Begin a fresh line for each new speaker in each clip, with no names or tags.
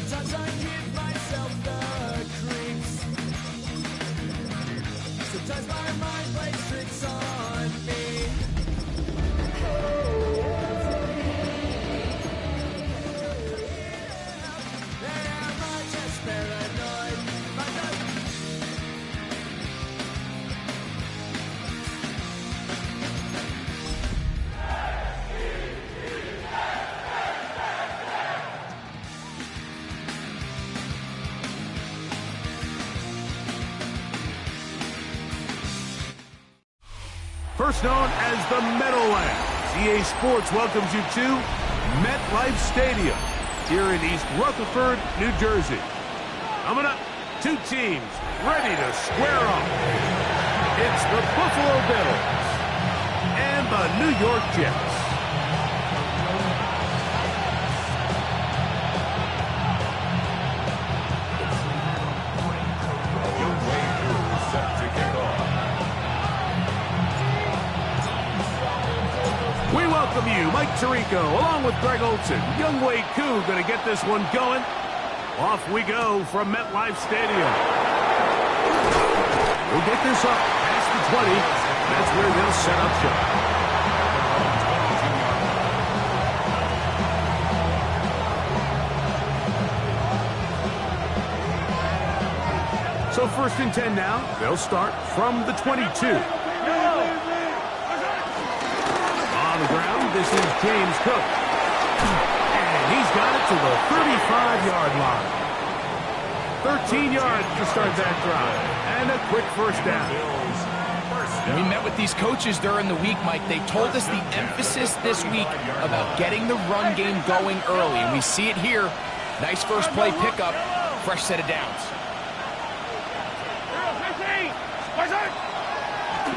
Sometimes I give myself the creeps. Sometimes my mind plays tricks on me. Am I just paranoid? Am I just...
First known as the Meadowlands, EA Sports welcomes you to MetLife Stadium here in East Rutherford, New Jersey. Coming up, two teams ready to square off. It's the Buffalo Bills and the New York Jets. We welcome you, Mike Tirico, along with Greg Olson. Younghoe Koo going to get this one going. Off we go from MetLife Stadium. We'll get this up past the 20. That's where they'll set up shop. So 1st and 10 now. They'll start from the 22. On the ground, this is James Cook. And he's got it to the 35-yard line. 13 yards to start that drive. And a quick first down.
We met with these coaches during the week, Mike. They told us the emphasis this week about getting the run game going early. And we see it here. Nice first play pickup. Fresh set of downs.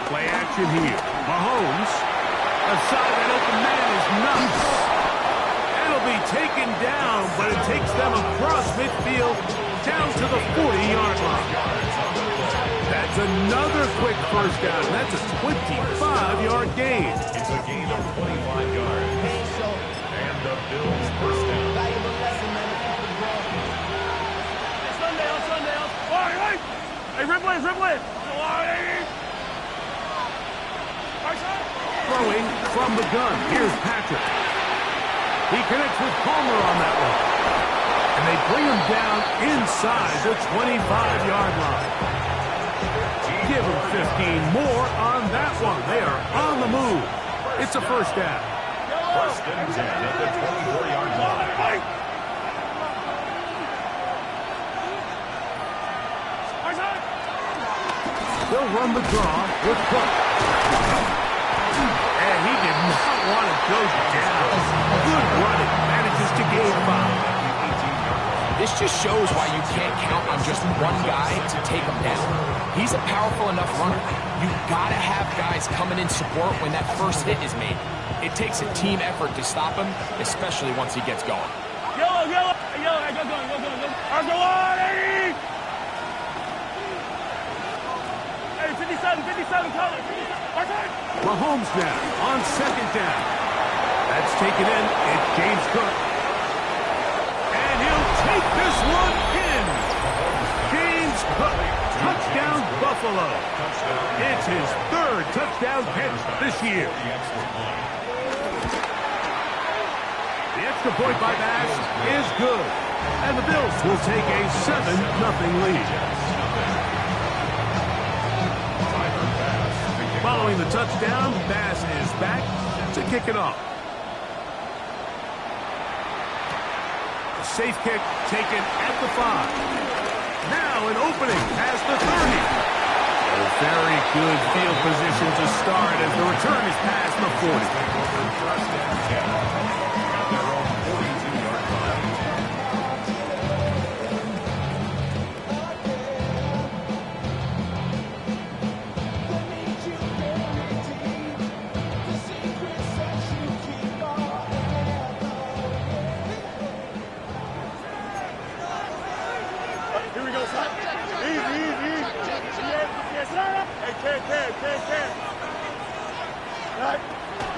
Play action here. Mahomes. Aside that open man is nuts. It'll be taken down, but it takes them across midfield down to the 40-yard line. That's another quick first down. That's a 25-yard gain.
It's a gain of 25 yards. And the Bills first down.
Hey, Ripley!
Throwing from the gun. Here's Patrick. He connects with Palmer on that one. And they bring him down inside the 25-yard line. Give him 15 more on that one. They are on the move. It's a first down.
1st and 10 at the 24-yard line.
They'll run the draw with Cook. And he did not want to go down. Good running. Manages to gain 5.
This just shows why you can't count on just one guy to take him down. He's a powerful enough runner. You've got to have guys coming in support when that first hit is made. It takes a team effort to stop him, especially once he gets going.
Yellow, go. Argolani! Hey, 57, color.
Mahomes now on 2nd down. That's taken in. It's James Cook. And he'll take this one in. James Cook. Touchdown, Buffalo. It's his 3rd touchdown catch this year. The extra point by Bass is good. And the Bills will take a 7-0 lead. Following the touchdown, Bass is back to kick it off. A safe kick taken at the 5. Now an opening past the 30. A very good field position to start as the return is past the 40.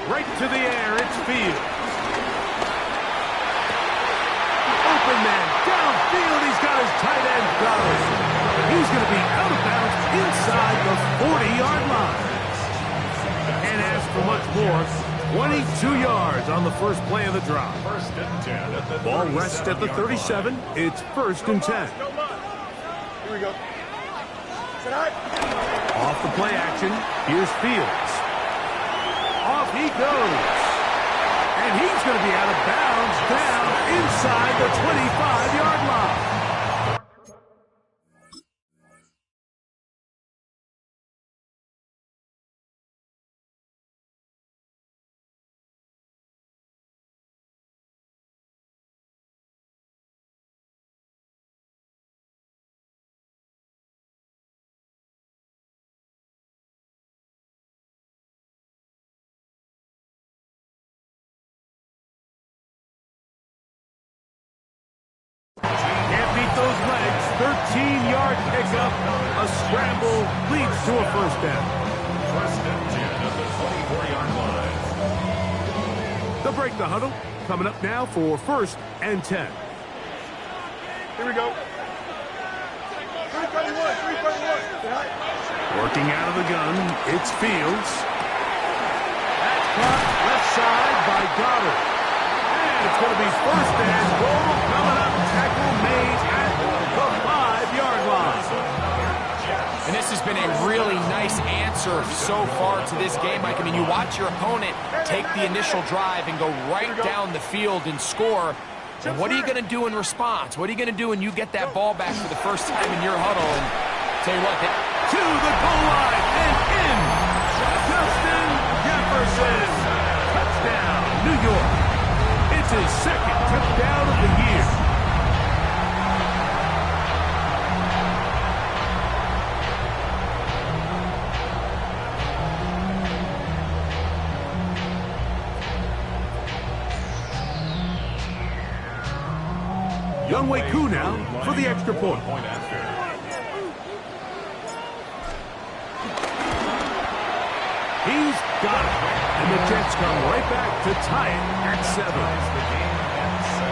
Right to the air, it's Fields. Open man, down field. He's got his tight end covered. He's going to be out of bounds inside the 40-yard line. And ask for much more. 22 yards on the first play of the drive.
First and 10 at the
Ball rests at the 37. It's first and 10.
Here we go.
Off the play action, here's Fields. Off he goes. And he's going to be out of bounds down inside the 25-yard line. Can't beat those legs. 13-yard pickup. A scramble leads to a first down.
First and 10 at the 24-yard line.
They'll break the huddle. Coming up now for first and 10.
Here we go. 331.
Working out of the gun, it's Fields. That's caught left side by Goddard. And it's going to be first and goal coming up. Tackle made at the 5-yard line.
And this has been a really nice answer so far to this game, Mike. I mean, you watch your opponent take the initial drive and go right down the field and score. And what are you going to do in response? What are you going to do when you get that ball back for the first time in your huddle? And tell you what,
To the goal line and in. Justin Jefferson. Touchdown, New York. It's his second touchdown of the year. Younghoe Koo now for the extra point.
Point after.
He's got it. And the Jets come right back to tie it at 7.
The game at 7.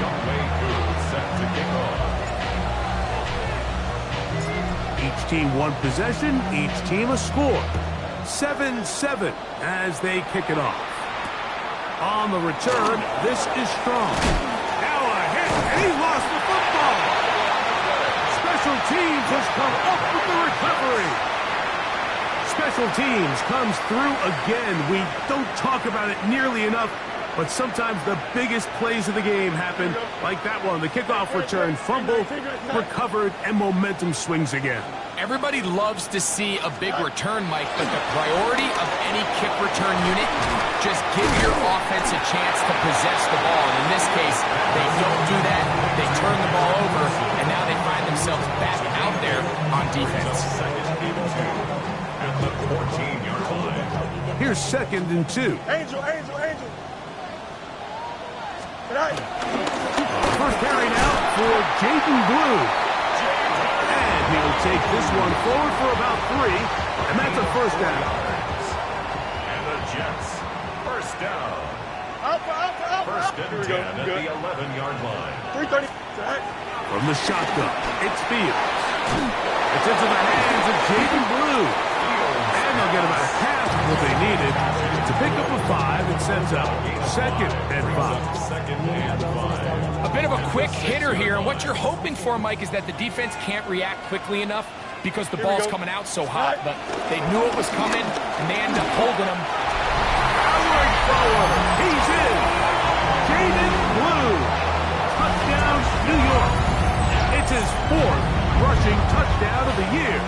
Younghoe Koo set to kick off.
Each team one possession, each team a score. 7-7 as they kick it off. On the return, this is strong. Now a hit, and he lost the football. Special teams has come up with the recovery. Special teams comes through again. We don't talk about it nearly enough, but sometimes the biggest plays of the game happen, like that one, the kickoff return, fumble, recovered, and momentum swings again.
everybody loves to see a big return, Mike, but the priority of any kick return unit, just give your offense a chance to possess the ball. And in this case, they don't do that. They turn the ball over, and now they find themselves back out there on defense.
At the 14-yard line.
Here's 2nd and 2.
Angel.
First carry now for Jaden Blue. And he'll take this one forward for about 3, and that's a first down.
And the Jets, first down. First and 10 at the 11-yard line.
330.
From the shotgun, it's Fields. It's into the hands of Jaden Blue. And they'll get about half what they needed to pick up a 5 and sets up 2nd and 5.
Second and 5.
A bit of a quick hitter here, and what you're hoping for, Mike, is that the defense can't react quickly enough because the ball's coming out so hot, but they knew it was coming, and they ended up holding him.
Powering forward, he's in. Jaden Blue. Touchdown, New York. It's his 4th rushing touchdown of the year.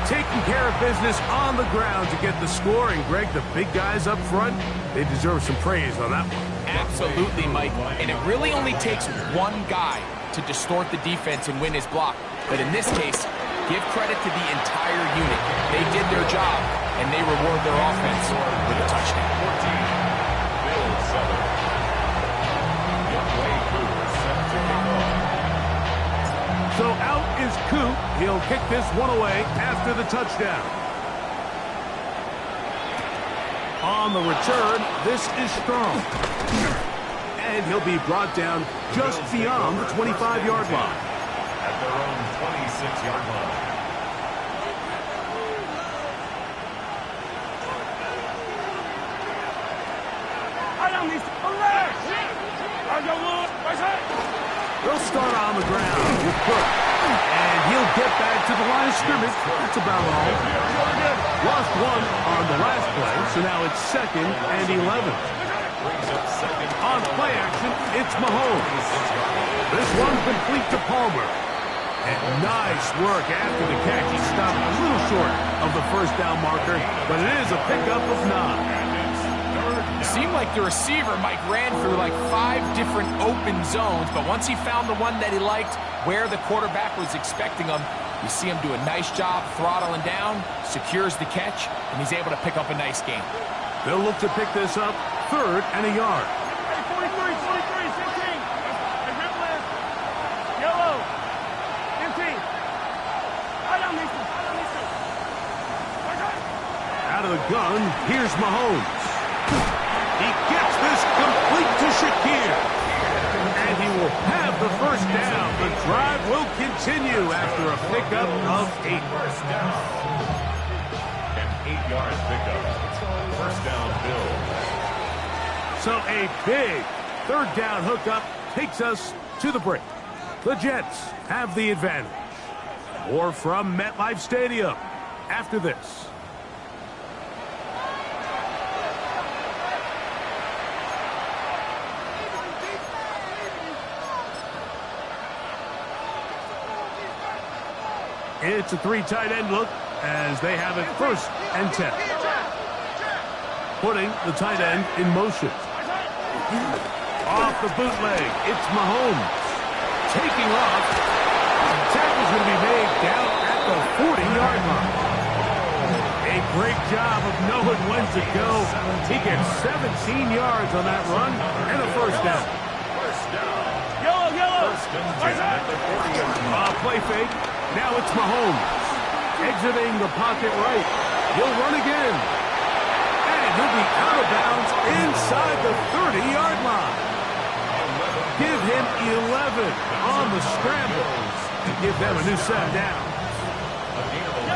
Taking care of business on the ground to get the score, and Greg, the big guys up front, they deserve some praise on that one.
Absolutely, Mike. And it really only takes one guy to distort the defense and win his block. But in this case, give credit to the entire unit. They did their job, and they reward their offense with a touchdown.
14, Bills 7. Younghoe Koo set to kick off.
So out is Koo. He'll kick this one away after the touchdown. On the return, this is strong. And he'll be brought down just beyond the 25-yard line.
At their own 26-yard line.
They'll start on the ground with Cook. And he'll get back to the line of scrimmage. That's about all. Lost one on the last play, so now it's 2nd and 11. On play action, it's Mahomes. This one complete to Palmer. And nice work after the catch. He stopped a little short of the first down marker, but it is a pickup of 9.
It seemed like the receiver, Mike, ran through like 5 different open zones, but once he found the one that he liked, where the quarterback was expecting him, you see him do a nice job throttling down, secures the catch, and he's able to pick up a nice gain.
They'll look to pick this up 3rd and a yard.
Hey, 43, 15. Yellow. 15.
Out of the gun, here's Mahomes. He gets this complete to Shakir. And he will have the first down. The drive will continue after a pickup of 8.
First down. An 8-yard pickup. First down, Bills.
So a big 3rd down hookup takes us to the break. The Jets have the advantage. More from MetLife Stadium after this. It's a 3 tight end look as they have it 1st and 10. Putting the tight end in motion. Off the bootleg, it's Mahomes. Taking off. The tackle's going to be made down at the 40-yard line. A great job of knowing when to go. He gets 17 yards on that run and a first down.
First down.
Yellow.
First and 10 at the 40-yard line.
Play fake. Now it's Mahomes. Exiting the pocket right. He'll run again. And he'll be out of bounds inside the 30-yard line. Give him 11 on the scramble. Give them a new set of downs.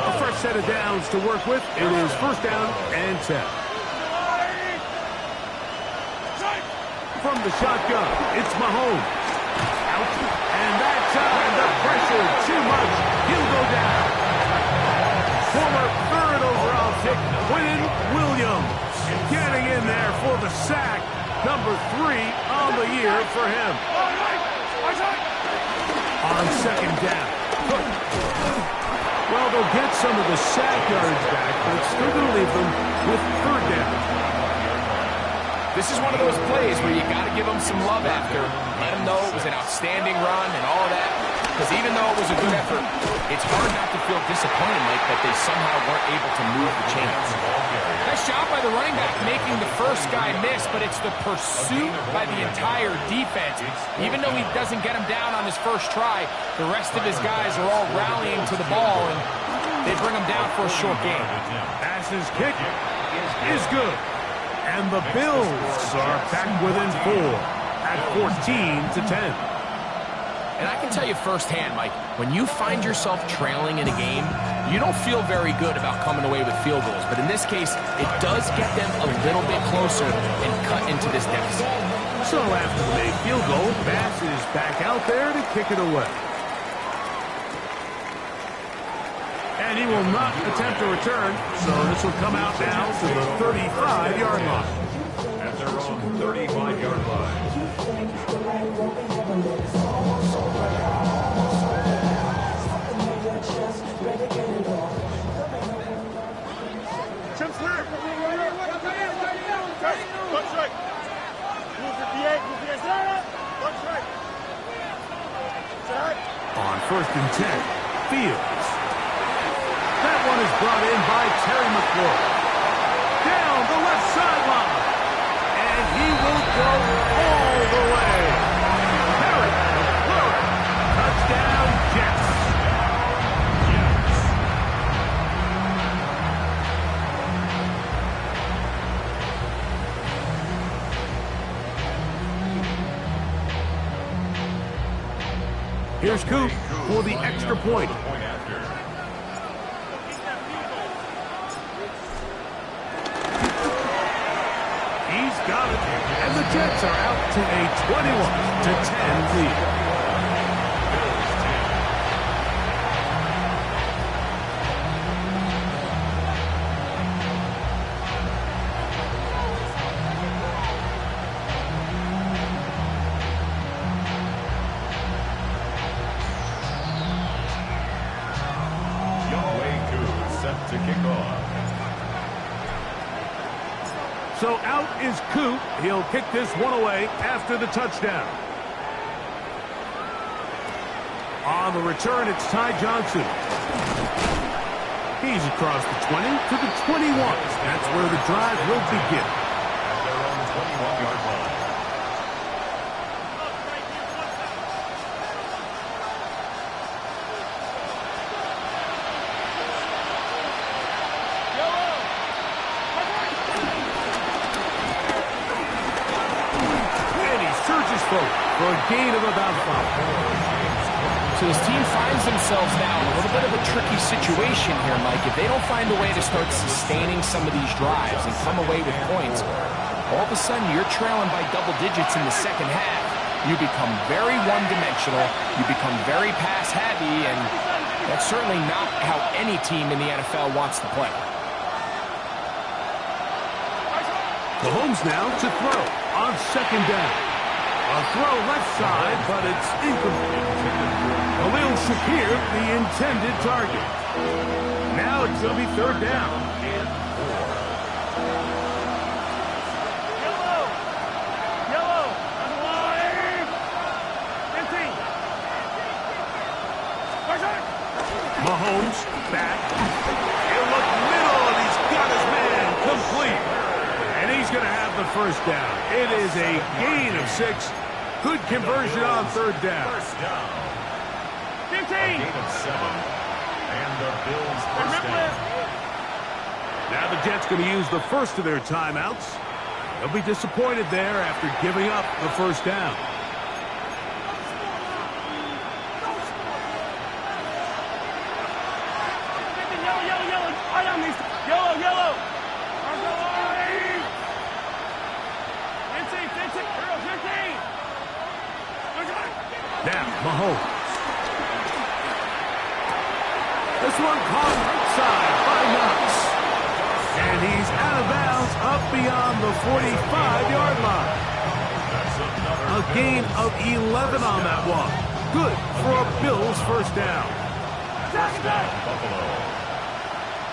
A fresh set of downs to work with. It is 1st down and 10. From the shotgun, it's Mahomes. Out. And that time, the pressure too much. He'll go down. Former 3rd overall pick, Quinnen Williams, getting in there for the sack. Number 3 on the year for him. On 2nd down. Well, they'll get some of the sack yards back, but it's still going to leave them with 3rd down.
This is one of those plays where you got to give them some love after. Let them know it was an outstanding run and all of that. Because even though it was a good effort, it's hard not to feel disappointed, Mike, that they somehow weren't able to move the chains. Nice job by the running back making the first guy miss, but it's the pursuit by the entire defense. Even though he doesn't get him down on his first try, the rest of his guys are all rallying to the ball, and they bring him down for a short gain.
Passes kick is good. And the Bills are back within 4 at 14-10.
And I can tell you firsthand, Mike, when you find yourself trailing in a game, you don't feel very good about coming away with field goals. But in this case, it does get them a little bit closer and cut into this deficit.
So after the made field goal, Bass is back out there to kick it away. And he will not attempt to return, so this will come out now to the 35-yard line.
At their own 35-yard line.
Chip's clear. Left strike. Move 58. Left strike. Set.
On 1st and 10, Fields. That one is brought in by Terry McLaurin. Down the left sideline. And he will go all the way. Terry McLaurin. Touchdown, Jets. Here's Coop for the extra point.
Point after.
He's got it. And the Jets are out to a 21-10 lead.
To kick off.
So out is Coop. He'll kick this one away after the touchdown. On the return, it's Ty Johnson. He's across the 20 to the 21. That's where the drive will begin.
At their own 21-yard line.
For a gain of about 5.
So this team finds themselves now in a little bit of a tricky situation here, Mike. If they don't find a way to start sustaining some of these drives and come away with points, all of a sudden you're trailing by double digits in the second half. You become very one-dimensional. You become very pass-heavy, and that's certainly not how any team in the NFL wants to play.
Mahomes now to throw on second down. A throw left side, but it's incomplete. Khalil Shakir, the intended target. Now it's going to be third down.
Yellow. Line. 15.
Mahomes back. He'll look middle, and he's got his man complete. And he's going to have the first down. It is a gain of 6. Good conversion on third down.
First down.
15.
A gain of 7. And the Bills first down.
Now the Jets going to use the first of their timeouts. They'll be disappointed there after giving up the first down.
Yellow.
Now, Mahomes. This one caught outside by Knox. And he's out of bounds up beyond the 45-yard line. A gain of 11 on that one. Good for a Bills first down.
First down, Buffalo.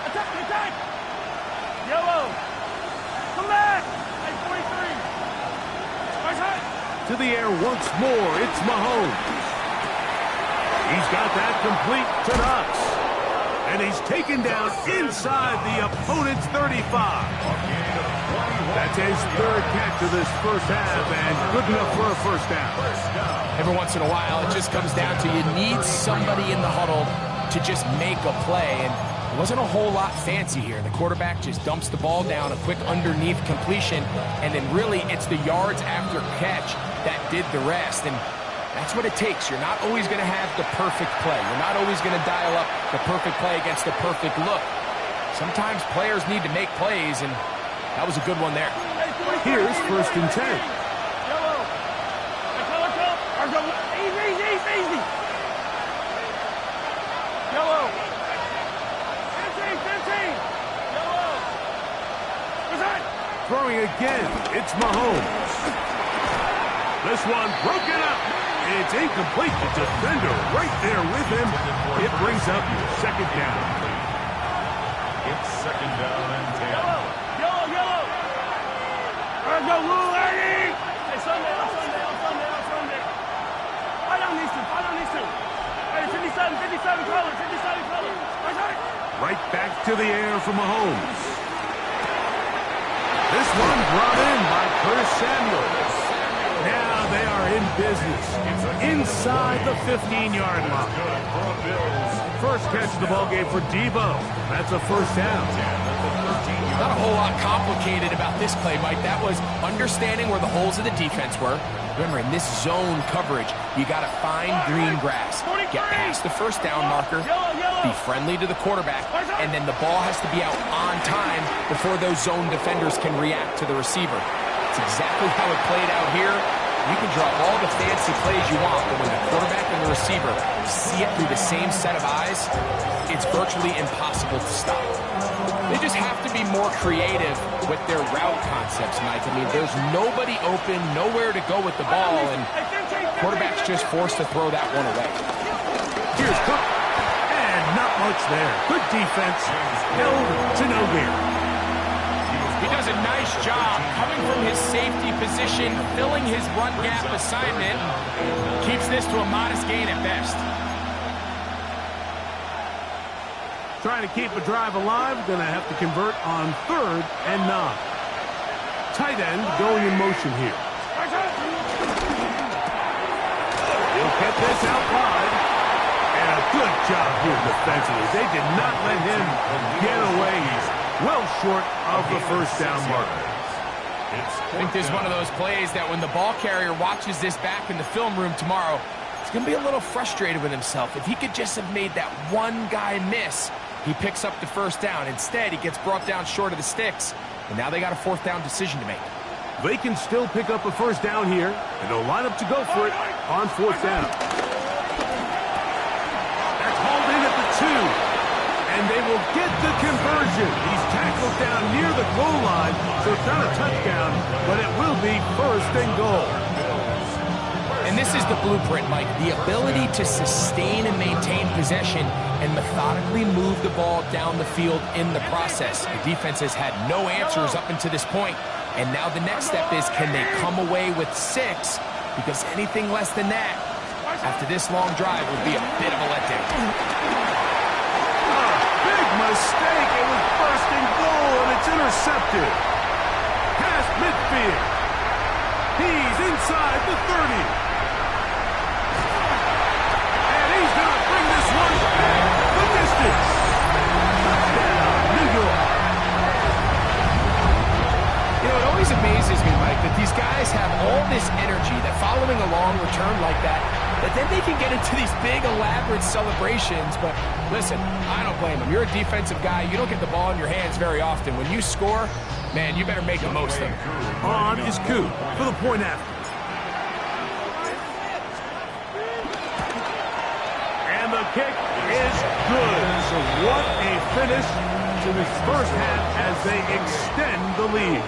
Attack! Yellow. Come back. At 43.
To the air once more, it's Mahomes. He's got that complete to Knox. And he's taken down inside the opponent's 35. That's his third catch of this first half, and good enough for a first down.
Every once in a while, it just comes down to you need somebody in the huddle to just make a play. And it wasn't a whole lot fancy here. The quarterback just dumps the ball down, a quick underneath completion, and then really it's the yards after catch that did the rest. And that's what it takes. You're not always going to have the perfect play. You're not always going to dial up the perfect play against the perfect look. Sometimes players need to make plays, and that was a good one there.
Here's first and 10.
Yellow. Easy. Yellow. 15. Yellow.
Throwing again, it's Mahomes. This one broken up. It's incomplete. The defender right there with him. It brings up second down.
It's second down and 10.
Yellow. Let's go, Lou Eddie. Hey, Sunday. Fight on these two. Hey, 57 color.
Right back to the air for Mahomes. This one brought in by Curtis Samuel. Now they are in business. inside the 15-yard line. First catch of the ball game for Debo. That's a first down.
Not a whole lot complicated about this play, Mike. That was understanding where the holes of the defense were. Remember, in this zone coverage, you got to find green grass. Get past the first down marker, be friendly to the quarterback, and then the ball has to be out on time before those zone defenders can react to the receiver. It's exactly how it played out here. You can draw all the fancy plays you want, but when the quarterback and the receiver see it through the same set of eyes, it's virtually impossible to stop. They just have to be more creative with their route concepts, Mike. I mean, there's nobody open, nowhere to go with the ball, and quarterback's just forced to throw that one away.
Here's Cook, and not much there. Good defense, held to no gain.
He does a nice job coming from his safety position, filling his run gap assignment. Keeps this to a modest gain at best.
Trying to keep a drive alive, going to have to convert on 3rd and 9. Tight end going in motion here. He'll get this out wide. And a good job here defensively. They did not let him get away. He's well short of the first down marker.
I think this is one of those plays that when the ball carrier watches this back in the film room tomorrow, he's going to be a little frustrated with himself. If he could just have made that one guy miss, he picks up the first down. Instead, he gets brought down short of the sticks, and now they got a 4th down decision to make.
They can still pick up a first down here, and they'll line up to go for it on 4th down. That's hauled in at the 2. And they will get the conversion. He's tackled down near the goal line, so it's not a touchdown, but it will be 1st and goal.
And this is the blueprint, Mike. The ability to sustain and maintain possession and methodically move the ball down the field in the process. The defense has had no answers up until this point, and now the next step is, can they come away with 6? Because anything less than that, after this long drive, would be a bit of a letdown.
Mistake. It was 1st and goal, and it's intercepted. Past midfield. He's inside the 30. And he's going to bring this one back the distance. Touchdown, New York.
You know, it always amazes me, Mike, that these guys have all this energy, that following a long return like that then they can get into these big, elaborate celebrations. But listen, I don't blame them. You're a defensive guy. You don't get the ball in your hands very often. When you score, man, you better make the most of it.
On is Koo for the point after. And the kick is good. So what a finish to this first half as they extend the lead.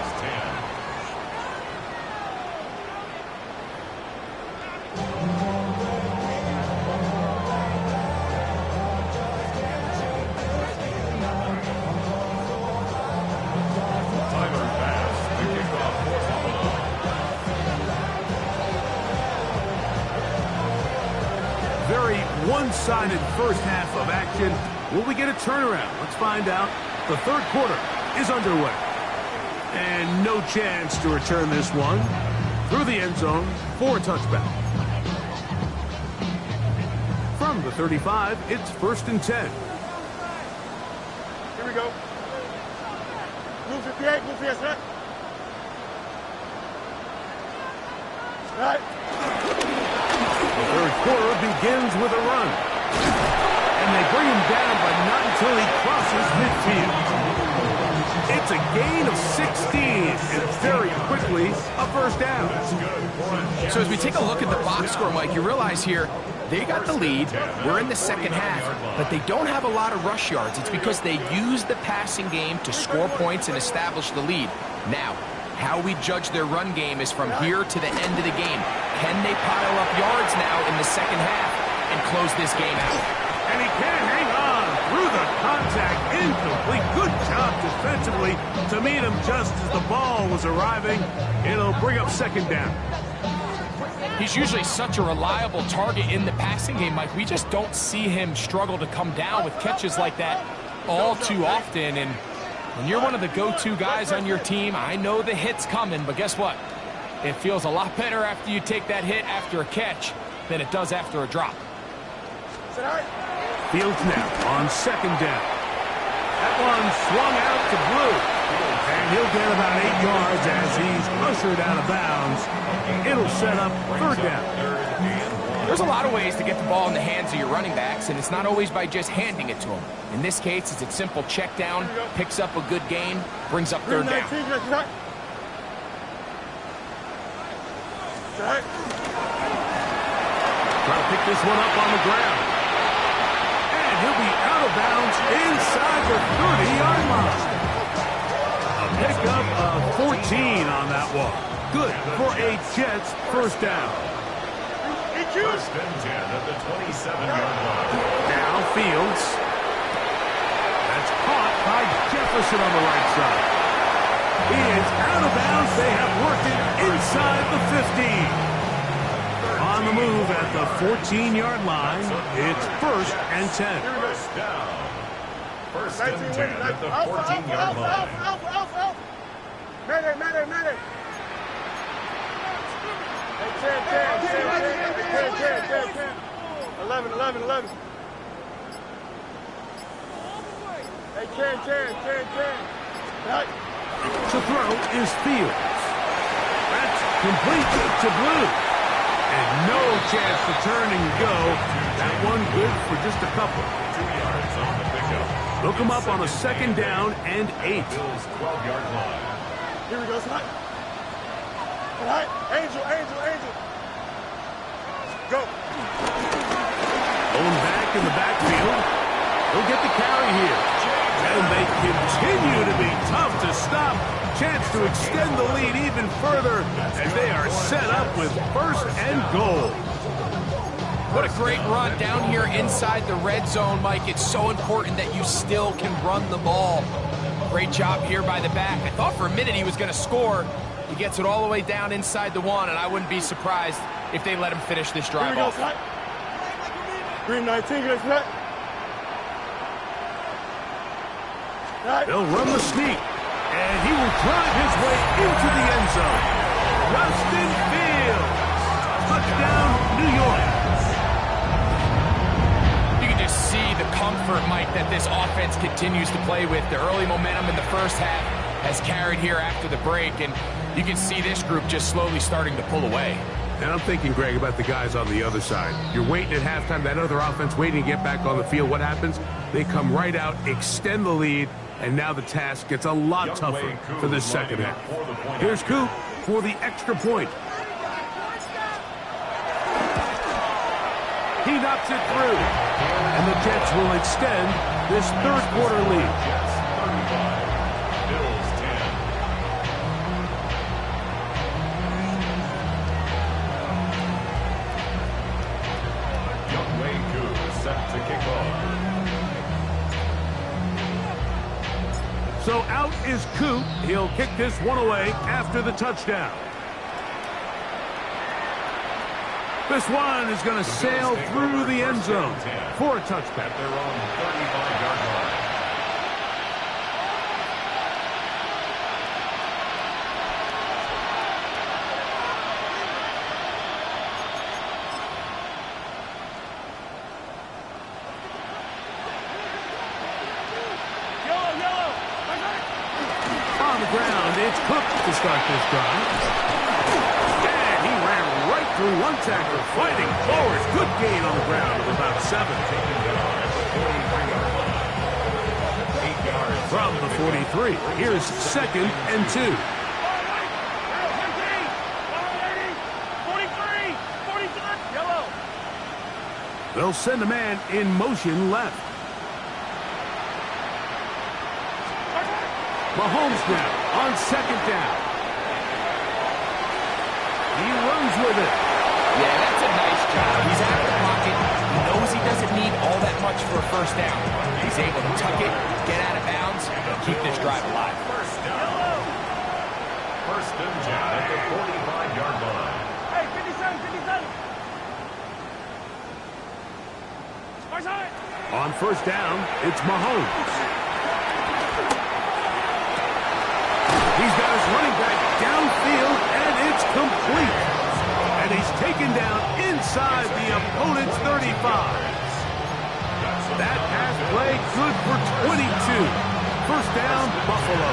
One-sided first half of action. Will we get a turnaround? Let's find out. The third quarter is underway. And no chance to return this one. Through the end zone for a touchback. From the 35, it's 1st and 10.
Here we go. Move your set. Right.
The third quarter begins with a run. And they bring him down, but not until he crosses midfield. It's a gain of 16, and very quickly a first down.
So as we take a look at the box score, Mike, you realize here, they got the lead. We're in the second half, but they don't have a lot of rush yards. It's because they use the passing game to score points and establish the lead. Now, how we judge their run game is from here to the end of the game. Can they pile up yards now in the second half and close this game out?
And he can hang on through the contact. Incomplete. Good job defensively to meet him just as the ball was arriving. It'll bring up second down.
He's usually such a reliable target in the passing game, Mike. We just don't see him struggle to come down with catches like that all too often. And when you're one of the go-to guys on your team, I know the hit's coming, but guess what? It feels a lot better after you take that hit after a catch than it does after a drop.
Fields now on second down. That one swung out to Blue. And he'll get about 8 yards as he's ushered out of bounds. It'll set up third down.
There's a lot of ways to get the ball in the hands of your running backs, and it's not always by just handing it to them. In this case, it's a simple check down, picks up a good gain, brings up third down.
Try to pick this one up on the ground. And he'll be out of bounds inside the 30-yard line. A pickup of 14 on that one. Good for a Jets first down.
First and 10 at the 27-yard line.
Now Fields. That's caught by Jefferson on the right side. He is out of bounds. They have worked it inside the 15. On the move at the 14-yard line, it's first and 10.
First down. First and 10 at the 14-yard line.
Medic. Hey, 10. 11. Hey, 10.
To throw is Fields. That's complete to Blue. And no chance to turn and go. That one good for just a couple.
2 yards on the pickup.
Look him up on a second down and 8.
Bills 12-yard line.
Here we go, Slot. All right, Angel. Go.
Going back in the backfield. He'll get the carry here. And they continue to be tough to stop. Chance to extend the lead even further as they are set up with first and goal.
What a great run down here inside the red zone, Mike. It's so important that you still can run the ball. Great job here by the back. I thought for a minute he was going to score. He gets it all the way down inside the 1, and I wouldn't be surprised if they let him finish this drive off.
Green 19, get it.
They'll run the sneak, and he will drive his way into the end zone. Justin Fields, touchdown, New York.
You can just see the comfort, Mike, that this offense continues to play with. The early momentum in the first half has carried here after the break, and you can see this group just slowly starting to pull away.
And I'm thinking, Greg, about the guys on the other side. You're waiting at halftime, that other offense waiting to get back on the field. What happens? They come right out, extend the lead, and now the task gets a lot tougher for this second half. Here's Coop for the extra point. He knocks it through, and the Jets will extend this third quarter lead.
Jets 35, Bills 10. Younghoe Koo set to kick off.
So out is Coop. He'll kick this one away after the touchdown. This one is going to sail through the end zone for a touchdown.
At their own 35-yard line.
On the ground, it's Cook to start this drive. And he ran right through one tackler, fighting forward. Good gain on the ground of about 7. From the 43, here's second and 2.
43. Yellow.
They'll send a man in motion left. Mahomes now on second down. He runs with it.
Yeah, that's a nice job. He's out of the pocket. He knows he doesn't need all that much for a first down. He's able to tuck it, get out of bounds, and keep this drive alive.
First down. First and 10 at the 45-yard line.
Hey, 57.
On first down, it's Mahomes. He's got his running back downfield, and it's complete. And he's taken down inside the opponent's 35. That pass play good for 22. First down, Buffalo.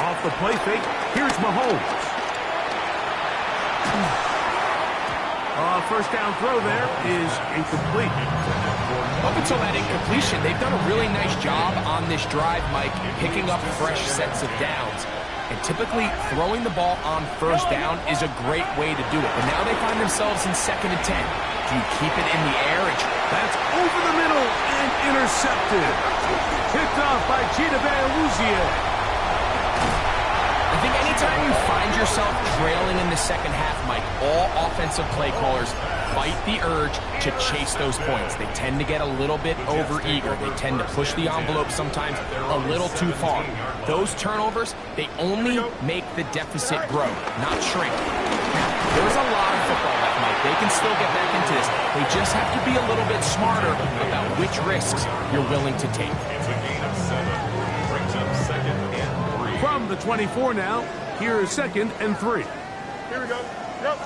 Off the play fake, here's Mahomes. First down throw there is incomplete.
Up until that incompletion, they've done a really nice job on this drive, Mike, picking up fresh sets of downs. And typically, throwing the ball on first down is a great way to do it. But now they find themselves in 2nd and 10. Do you keep it in the air?
That's over the middle and intercepted. Picked off by Chidobe Awuzie.
I think anytime you find yourself trailing in the second half, Mike, all offensive play callers fight the urge to chase those points. They tend to get a little bit overeager. They tend to push the envelope sometimes a little too far. Those turnovers, they only make the deficit grow, not shrink. Now, there's a lot of football left, Mike. They can still get back into this. They just have to be a little bit smarter about which risks you're willing to take.
It's a gain of 7. Brings up 2nd and 3.
From the 24 now, here is 2nd and 3.
Here we go. Yep.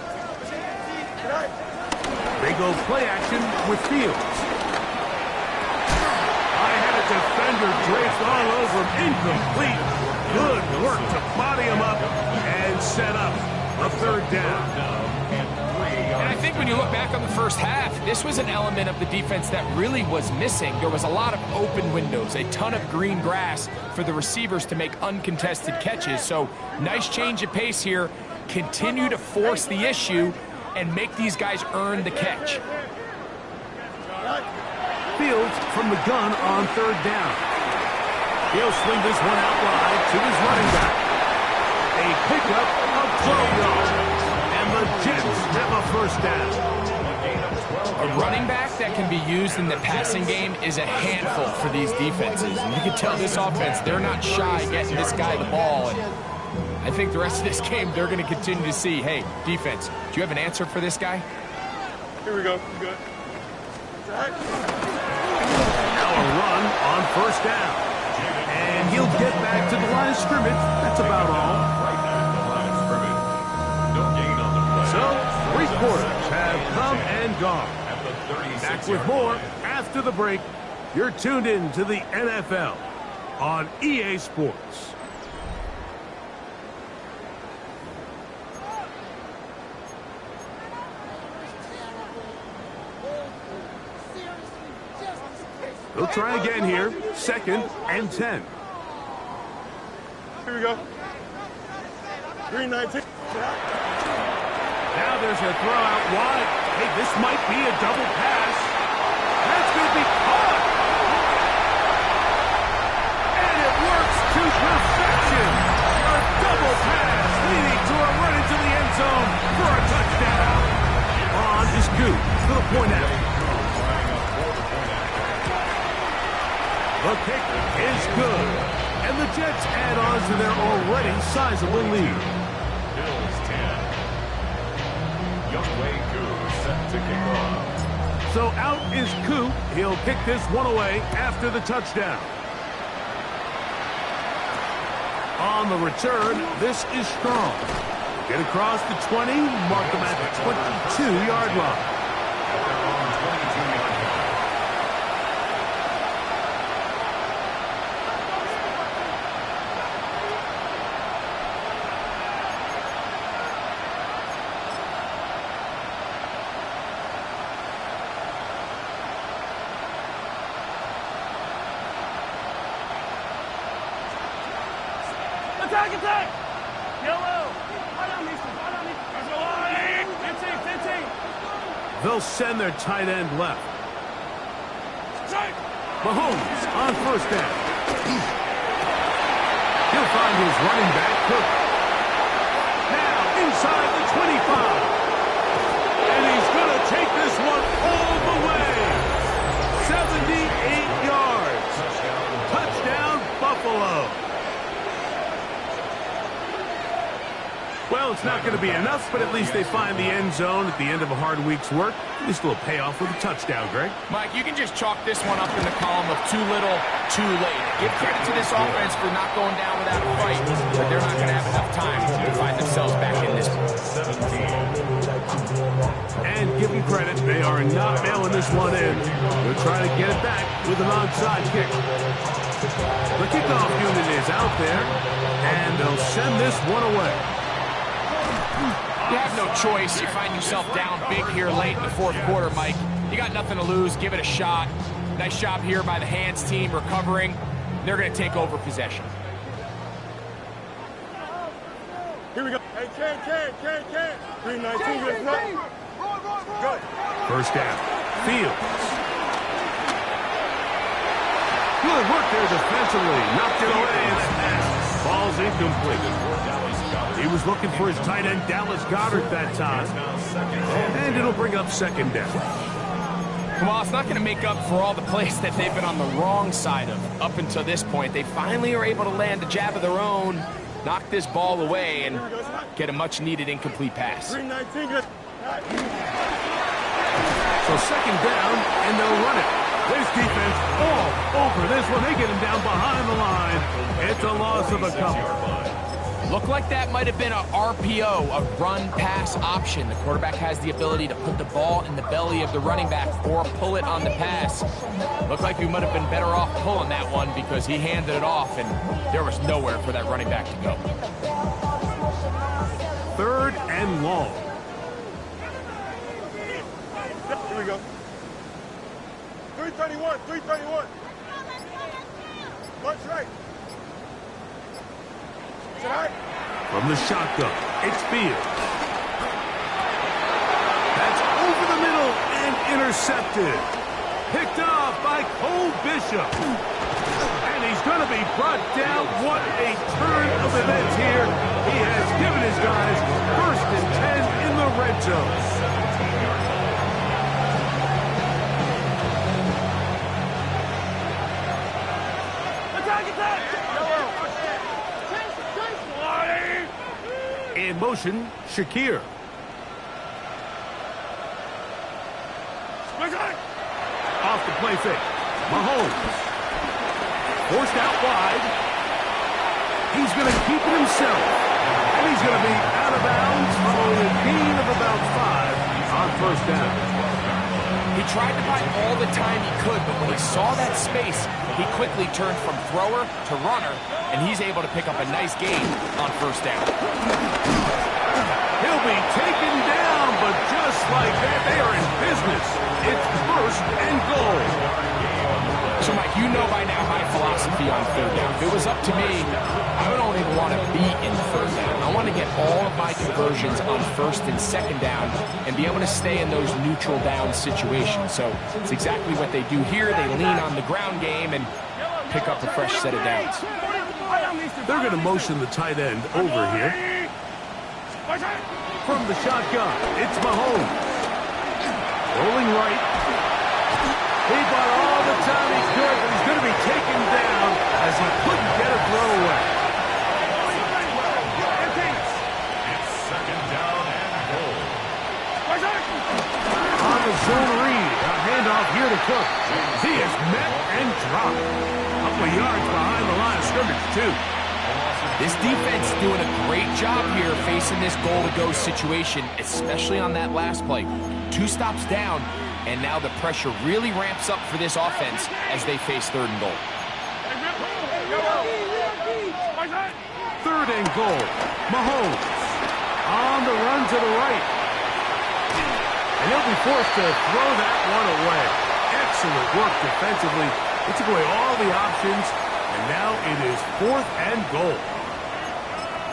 They go play action with Fields. I had a defender draped all over him. Incomplete. Good work to body him up and set up a 3rd down.
And I think when you look back on the first half, this was an element of the defense that really was missing. There was a lot of open windows, a ton of green grass for the receivers to make uncontested catches. So nice change of pace here. Continue to force the issue and make these guys earn the catch.
Fields from the gun on 3rd down. He'll swing this one out wide to his running back. A pickup of 12 yards. And the Jets have a first down.
A running back that can be used in the passing game is a handful for these defenses. And you can tell this offense, they're not shy getting this guy the ball. And I think the rest of this game, they're going to continue to see, hey, defense, do you have an answer for this guy?
Here we go. Good.
Now a run on 1st down. And he'll get back to the line of scrimmage. That's about all.
Right at the line of scrimmage. No gain on the play.
So, 3 quarters have come and gone.
At the 36
Back with more after the break. You're tuned in to the NFL on EA Sports. They'll try again here. 2nd and 10.
Here we go. Green 19.
Now there's a throw out wide. Hey, this might be a double pass. That's going to be caught. And it works to perfection. A double pass leading to a run into the end zone for a touchdown. On is Goot for the point after. The kick is good. And the Jets add on to their already sizable lead.
Bills 10. Younghoe Koo set to kick off.
So out is Koo. He'll kick this one away after the touchdown. On the return, this is Strong. Get across the 20, mark them at the 22-yard line.
They're on 22-yard line.
Attack! Yellow! 15!
They'll send their tight end left. Mahomes on 1st down. He'll find his running back, Cook. Now inside the 25. And he's going to take this one all the way. 78 yards. Touchdown, Buffalo. Well, it's not going to be enough, but at least they find the end zone at the end of a hard week's work. At least a little payoff with a touchdown, Greg.
Mike, you can just chalk this one up in the column of too little, too late. Give credit to this offense for not going down without a fight, but they're not going to have enough time to find themselves back in this one.
And give them credit, they are not mailing this one in. They're trying to get it back with an onside kick. The kickoff unit is out there, and they'll send this one away.
You have no choice. You find yourself down big here late in the fourth quarter, Mike. You got nothing to lose. Give it a shot. Nice job here by the hands team recovering. They're going to take over possession.
Here we go. Hey, Ken. 319, good enough. Good.
First down. Fields. Good work there defensively. Knocked it away, and the pass falls incomplete. He was looking for his tight end, Dallas Goedert, that time. And it'll bring up second down.
Well, it's not going to make up for all the plays that they've been on the wrong side of up until this point. They finally are able to land a jab of their own, knock this ball away, and get a much-needed incomplete pass.
319, good.
So second down, and they'll run it. This defense all over this one. They get him down behind the line. It's a loss of a couple.
Looked like that might have been a RPO, a run-pass option. The quarterback has the ability to put the ball in the belly of the running back or pull it on the pass. Looked like we might have been better off pulling that one because he handed it off, and there was nowhere for that running back to go.
Third and long.
Here we go. 331. Punch right.
From the shotgun, it's Fields. That's over the middle and intercepted. Picked off by Cole Bishop. And he's going to be brought down. What a turn of events here. He has given his guys 1st and 10 in the red zone. In motion, Shakir. Off the play fake. Mahomes. Forced out wide. He's going to keep it himself. And he's going to be out of bounds following a gain of about 5 on first down.
He tried to buy all the time he could, but when he saw that space, he quickly turned from thrower to runner, and he's able to pick up a nice gain on first down.
He'll be taken down, but just like that, they are in business. It's 1st and goal.
So, Mike, you know by now my philosophy on third down. If it was up to me, I don't even want to be in third down. I want to get all of my conversions on first and second down and be able to stay in those neutral down situations. So it's exactly what they do here. They lean on the ground game and pick up a fresh set of downs.
They're going to motion the tight end over here. From the shotgun, it's Mahomes. Rolling right. He bought all the time he could, but he's going to be taken down as he couldn't get a throw away.
It's 2nd down and goal.
On the zone read, a handoff here to Cook. He is met and dropped. A couple of yards behind the line of scrimmage, too.
This defense doing a great job here facing this goal-to-go situation, especially on that last play. 2 stops down, and now the pressure really ramps up for this offense as they face 3rd and goal.
3rd and goal. Mahomes on the run to the right. And he'll be forced to throw that one away. Excellent work defensively. He took away all the options, and now it is 4th and goal.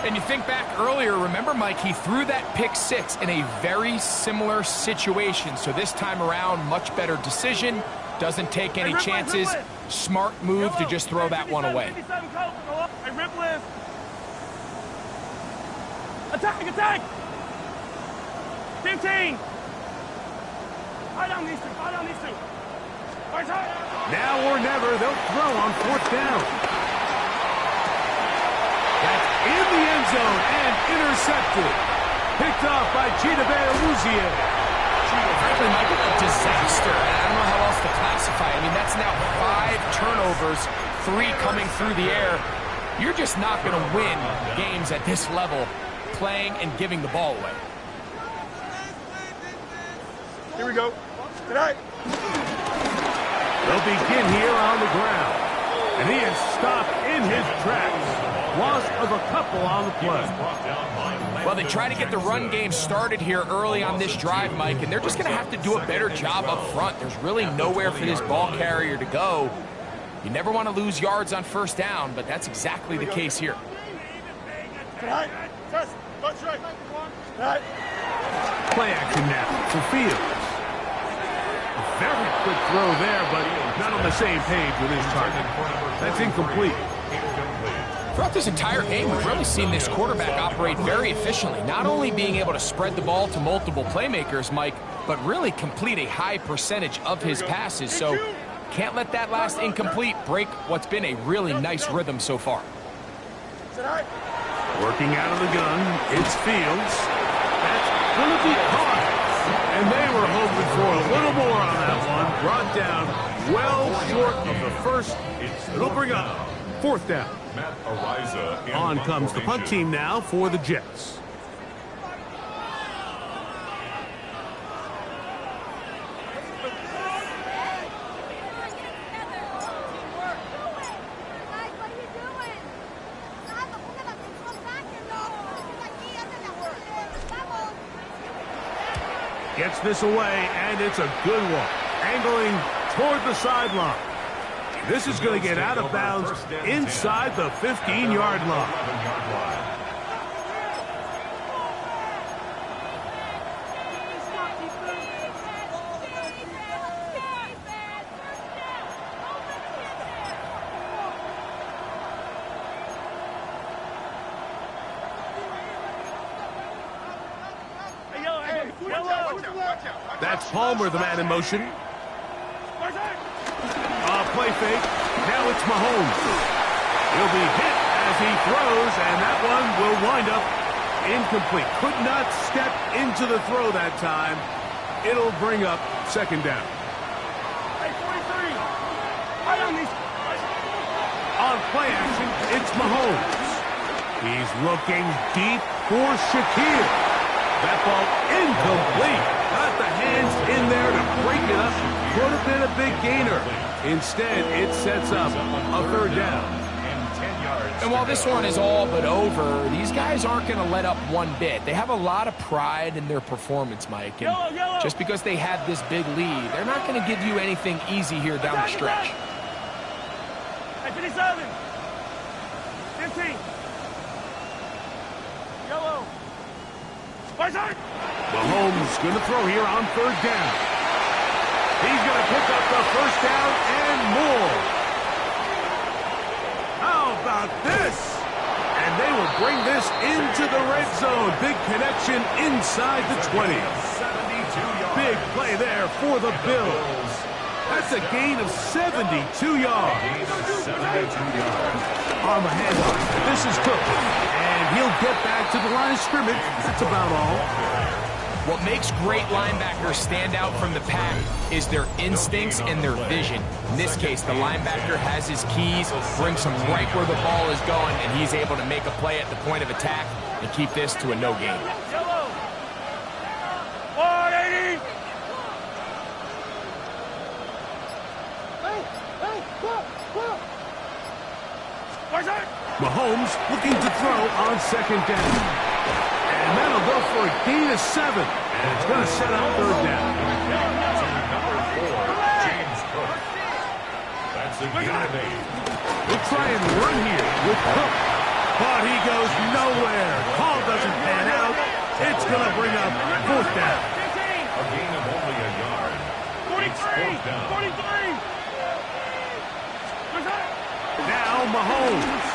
And you think back earlier, remember, Mike, he threw that pick 6 in a very similar situation. So this time around, much better decision. Doesn't take any chances. Smart move to just throw that one away.
Attack! 15!
Now or never, they'll throw on 4th down. That's in the end zone and intercepted. Picked off by Chidobe Awuzie.
Frankly, Michael, a disaster. And I don't know how else to classify it. I mean, that's now 5 turnovers, 3 coming through the air. You're just not going to win games at this level playing and giving the ball away.
Here we go. Tonight.
They'll begin here on the ground. And he is stopped in his tracks. Loss of a couple on the play.
Well, they try to get the run game started here early on this drive, Mike, and they're just going to have to do a better job up front. There's really nowhere for this ball carrier to go. You never want to lose yards on first down, but that's exactly the case here.
Tonight. Test. Touch right. Tonight.
Play action now for Fields. A very quick throw there, but not on the same page with his target. That's incomplete.
Throughout this entire game, we've really seen this quarterback operate very efficiently, not only being able to spread the ball to multiple playmakers, Mike, but really complete a high percentage of his passes. So can't let that last incomplete break what's been a really nice rhythm so far.
Working out of the gun, it's Fields. That's going to be caught. And they were hoping for a little more on that one. Brought down well short of the first. It'll bring up 4th down. On comes the punt team now for the Jets. Gets this away, and it's a good one. Angling toward the sideline. This is going to get out of bounds inside the 15-yard line. That's Palmer, the man in motion. Play fake. Now it's Mahomes. He'll be hit as he throws, and that one will wind up incomplete. Could not step into the throw that time. It'll bring up 2nd down.
Hey, 43. Right on these.
On play action, it's Mahomes. He's looking deep for Shakir. That ball incomplete. Got the hands in there to break it up. Could have been a big gainer. Instead, it sets up a 3rd down.
And while this one is all but over, these guys aren't going to let up one bit. They have a lot of pride in their performance, Mike. And just because they had this big lead, they're not going to give you anything easy here down the stretch.
Hey, 57. 15. Yellow.
Mahomes going to throw here on 3rd down. He's going to pick up the 1st down and more. How about this? And they will bring this into the red zone. Big connection inside the 20. Big play there for the Bills. That's a gain of 72 yards. On the handoff, this is Cook. And he'll get back to the line of scrimmage. That's about all.
What makes great linebackers stand out from the pack is their instincts and their vision. In this case, the linebacker has his keys, brings him right where the ball is going, and he's able to make a play at the point of attack and keep this to a no gain.
180.
Mahomes looking to throw on 2nd down. And that'll go for a gain of 7. And it's going to set up 3rd down.
James Cook. That's a gain of 8.
We'll try and run here with Cook. But he goes nowhere. Call doesn't pan out. It's going to bring up 4th down.
A gain of only a yard.
43. 43.
Now Mahomes.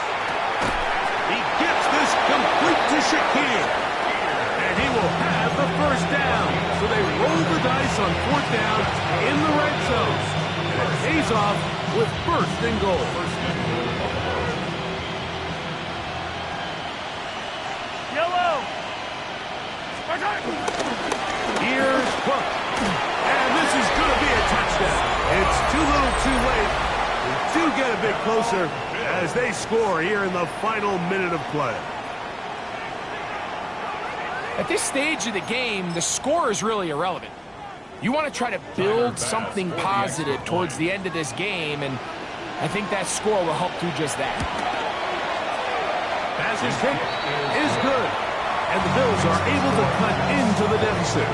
He gets this complete to Shakir. And he will have the 1st down. So they roll the dice on 4th down in the red zone. And it pays off with 1st and goal.
Yellow.
Here's Cook. And this is going to be a touchdown. It's too little too late. They do get a bit closer as they score here in the final minute of play.
At this stage of the game, the score is really irrelevant. You want to try to build something positive towards the end of this game, and I think that score will help do just that.
Passing kick is good, and the Bills are able to cut into the deficit.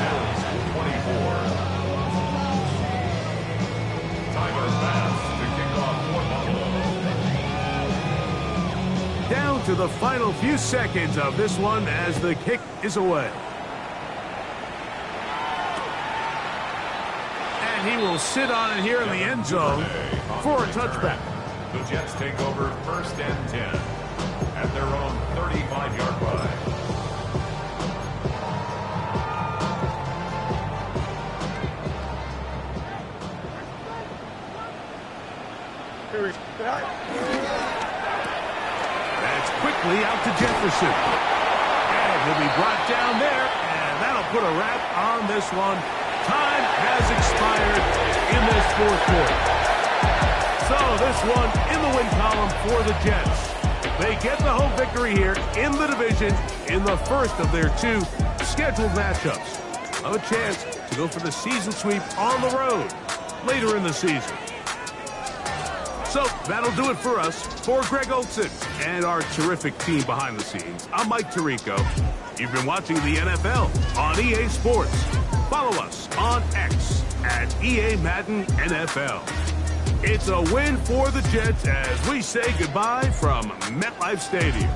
Bills 24. Timer pass to kick off for Buffalo.
Down to the final few seconds of this one as the kick is away. And he will sit on it here in the end zone for a touchback.
The Jets take over 1st and 10 at their own 35-yard line.
That's quickly out to Jefferson. And he'll be brought down there, and that'll put a wrap on this one. Time has expired in this fourth quarter. So this one in the win column for the Jets. They get the home victory here in the division in the first of their 2 scheduled matchups. Have a chance to go for the season sweep on the road later in the season. So that'll do it for us. For Greg Olsen and our terrific team behind the scenes, I'm Mike Tirico. You've been watching the NFL on EA Sports. Follow us on X at EA Madden NFL. It's a win for the Jets as we say goodbye from MetLife Stadium.